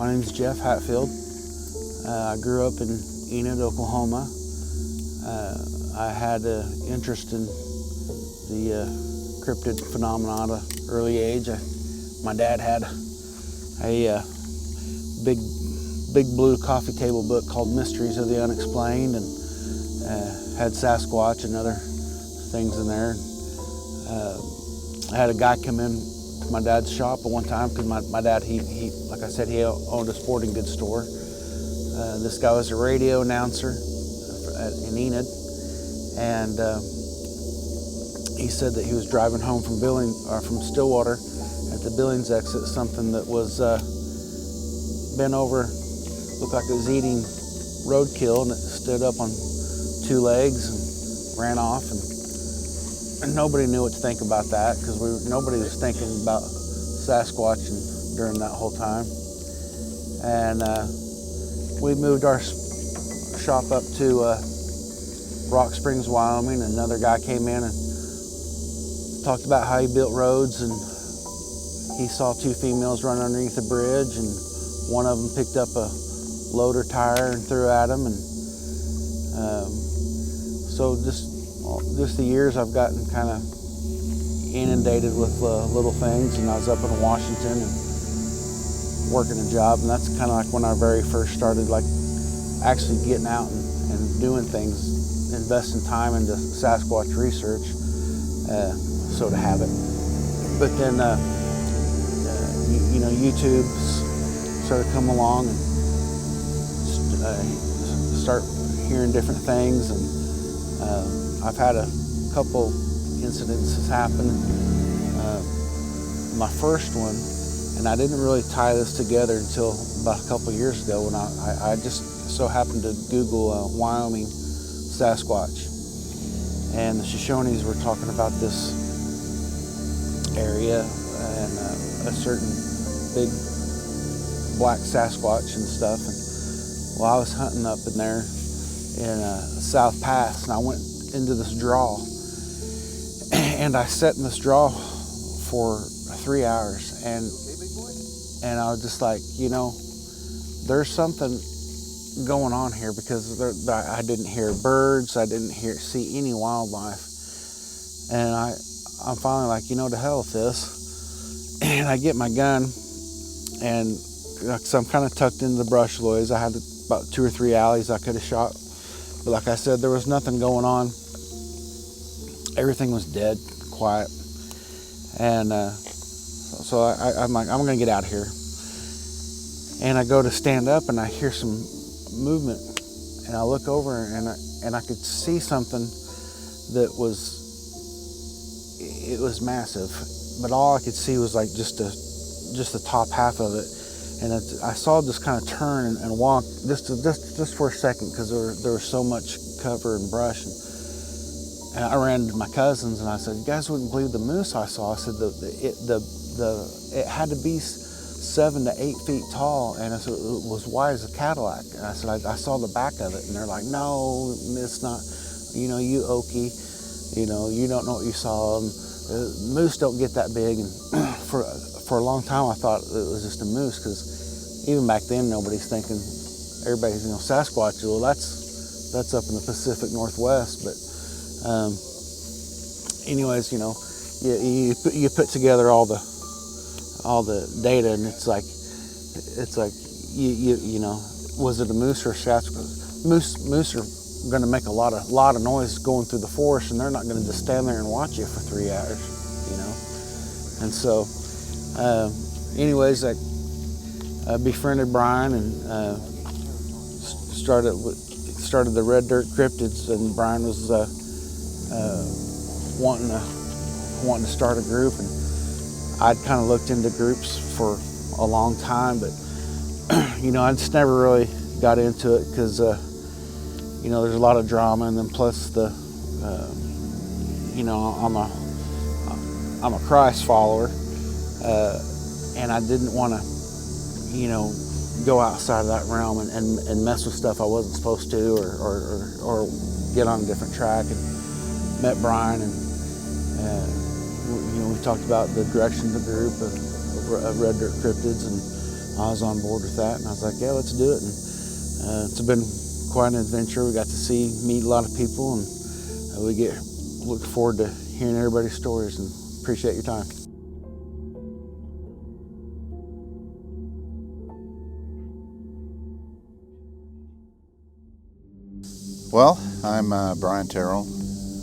My name is Jeph Hatfield. I grew up in Enid, Oklahoma. I had an interest in the cryptid phenomena at an early age. My dad had a big blue coffee table book called Mysteries of the Unexplained, and had Sasquatch and other things in there. I had a guy come in to my dad's shop at one time because my dad, he like I said, he owned a sporting goods store. This guy was a radio announcer in Enid, and he said that he was driving home from Stillwater at the Billings exit. Something that was bent over, looked like it was eating roadkill, and it stood up on two legs and ran off. And nobody knew what to think about that because nobody was thinking about Sasquatch during that whole time. And we moved our shop up to Rock Springs, Wyoming. Another guy came in and talked about how he built roads, and he saw two females run underneath a bridge, and one of them picked up a loader tire and threw at him. And so just the years I've gotten kind of inundated with little things, and I was up in Washington and working a job, and that's kind of like when I very first started like actually getting out and doing things, investing time into Sasquatch research, so to have it. But then YouTube started to come along and start hearing different things, and I've had a couple incidences happen. My first one, and I didn't really tie this together until about a couple years ago when I just so happened to Google Wyoming Sasquatch, and the Shoshones were talking about this area and a certain big black Sasquatch and stuff. And well, I was hunting up in there in South Pass, and I went into this draw, and I sat in this draw for 3 hours, and I was just like, there's something going on here, because I didn't hear birds, I didn't see any wildlife, and I'm finally like, to hell with this. And I get my gun, and so I'm kind of tucked into the brush loys. I had about 2 or 3 alleys I could have shot, but like I said, there was nothing going on. Everything was dead, quiet, and so I'm like, I'm gonna get out of here. And I go to stand up, and I hear some movement, and I look over, and I could see something that was massive, but all I could see was like just the top half of it. And I saw it just kind of turn and walk just for a second, because there was so much cover and brush. And I ran to my cousins, and I said, "You guys wouldn't believe the moose I saw." I said it had to be 7 to 8 feet tall, and I said it was wide as a Cadillac. And I said I saw the back of it, and they're like, "No, it's not. You Okie, you don't know what you saw. Moose don't get that big." And for a long time, I thought it was just a moose, because even back then, nobody's thinking. Everybody's Sasquatch. Well, that's up in the Pacific Northwest, but. Anyways, you put together all the data, and it's like was it a moose or a Sasquatch? Moose are going to make a lot of noise going through the forest, and they're not going to just stand there and watch you for 3 hours, And so, anyways, I befriended Brian and started the Red Dirt Cryptids, and Brian was wanting to start a group, and I'd kind of looked into groups for a long time, but I just never really got into it, because there's a lot of drama, and then plus I'm a Christ follower, and I didn't want to go outside of that realm and mess with stuff I wasn't supposed to, or get on a different track. And met Brian, and we talked about the direction of the group of Red Dirt Cryptids, and I was on board with that, and I was like, yeah, let's do it. And it's been quite an adventure. We got to meet a lot of people, and look forward to hearing everybody's stories, and appreciate your time. Well, I'm Brian Terrell.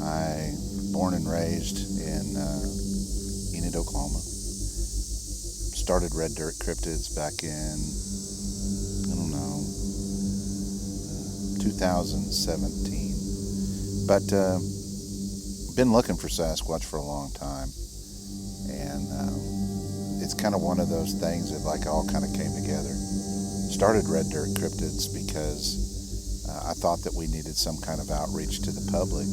I born and raised in Enid, Oklahoma. Started Red Dirt Cryptids back in, 2017. But been looking for Sasquatch for a long time, and it's kind of one of those things that like all kind of came together. Started Red Dirt Cryptids because I thought that we needed some kind of outreach to the public,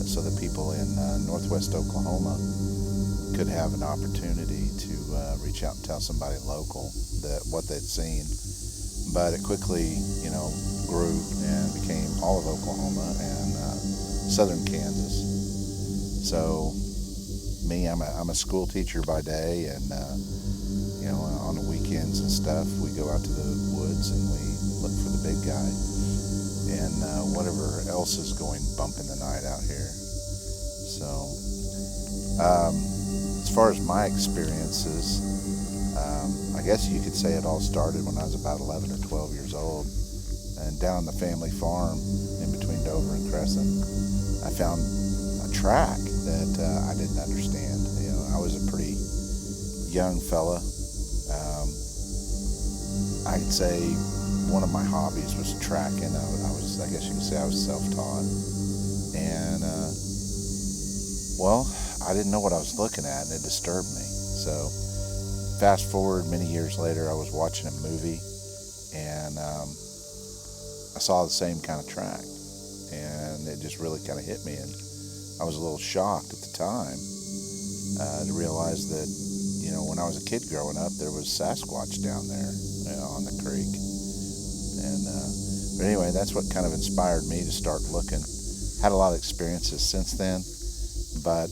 so that people in northwest Oklahoma could have an opportunity to reach out and tell somebody local that what they'd seen. But it quickly, grew and became all of Oklahoma and southern Kansas. So me, I'm a school teacher by day, and on the weekends and stuff, we go out to the woods and we look for the big guy and whatever else is going bump in the night out here. So as far as my experiences, I guess you could say it all started when I was about 11 or 12 years old, and down on the family farm in between Dover and Crescent, I found a track that I didn't understand. I was a pretty young fella. I'd say one of my hobbies was tracking. I guess you could say I was self-taught. And, I didn't know what I was looking at, and it disturbed me. So fast forward many years later, I was watching a movie, and I saw the same kind of track, and it just really kind of hit me. And I was a little shocked at the time to realize that, when I was a kid growing up, there was Sasquatch down there on the creek. And but anyway, that's what kind of inspired me to start looking. Had a lot of experiences since then, but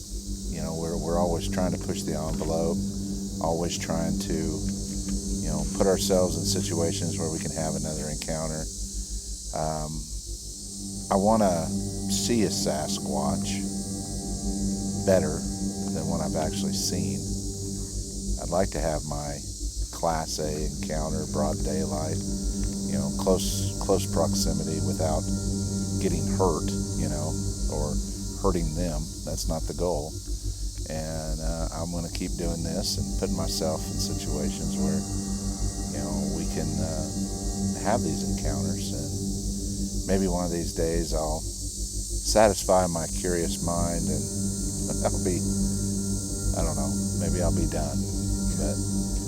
we're always trying to push the envelope, always trying to put ourselves in situations where we can have another encounter. I want to see a Sasquatch better than what I've actually seen. I'd like to have my Class A encounter, broad daylight, close proximity without getting hurt, or hurting them. That's not the goal. And I'm going to keep doing this and putting myself in situations where, we can have these encounters. And maybe one of these days I'll satisfy my curious mind and maybe I'll be done. But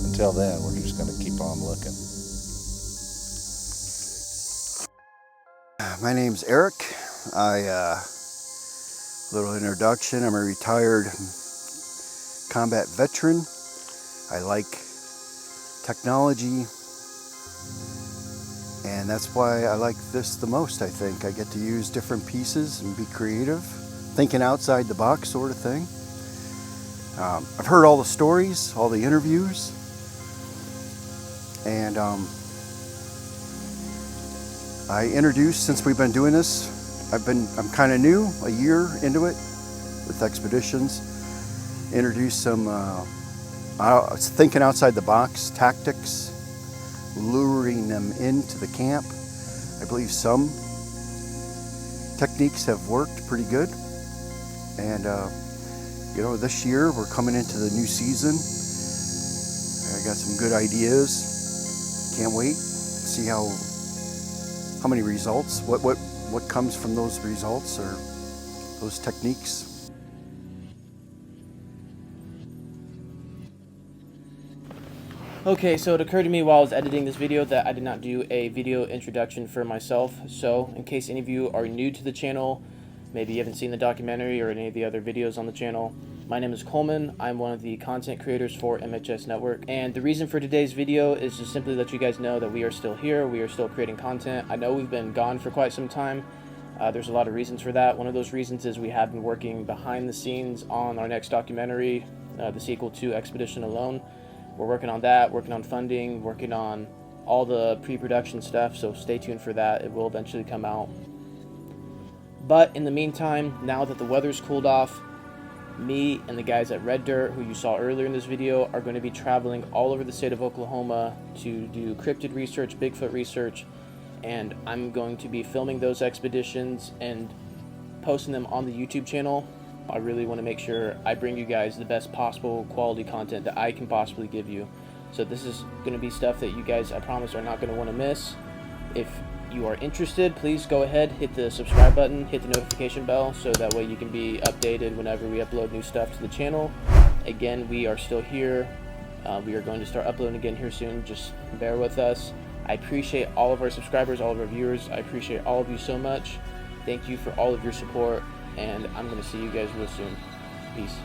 until then, we're just going to keep on looking. My name's Eric. Little introduction, I'm a retired combat veteran. I like technology, and that's why I like this the most, I think. I get to use different pieces and be creative, thinking outside the box sort of thing. I've heard all the stories, all the interviews, and I introduced, since we've been doing this, I'm kind of new, a year into it with expeditions. Introduced some thinking outside the box tactics, luring them into the camp. I believe some techniques have worked pretty good. And this year we're coming into the new season. I got some good ideas. Can't wait to see how many results, what comes from those results or those techniques. Okay, so it occurred to me while I was editing this video that I did not do a video introduction for myself. So in case any of you are new to the channel, maybe you haven't seen the documentary or any of the other videos on the channel, my name is Coleman. I'm one of the content creators for MHS Network, and the reason for today's video is just simply let you guys know that we are still here, we are still creating content. I know we've been gone for quite some time. There's a lot of reasons for that. One of those reasons is we have been working behind the scenes on our next documentary, the sequel to Expedition Alone. we're working on that, working on funding, working on all the pre-production stuff, so stay tuned for that. It will eventually come out. But in the meantime, now that the weather's cooled off, me and the guys at Red Dirt, who you saw earlier in this video, are going to be traveling all over the state of Oklahoma to do cryptid research, Bigfoot research, and I'm going to be filming those expeditions and posting them on the YouTube channel. I really want to make sure I bring you guys the best possible quality content that I can possibly give you. So this is going to be stuff that you guys, I promise, are not going to want to miss. If you are interested, please go ahead, hit the subscribe button, hit the notification bell, so that way you can be updated whenever we upload new stuff to the channel. Again, we are still here. We are going to start uploading again here soon. Just bear with us. I appreciate all of our subscribers, all of our viewers. I appreciate all of you so much. Thank you for all of your support, and I'm going to see you guys real soon. Peace.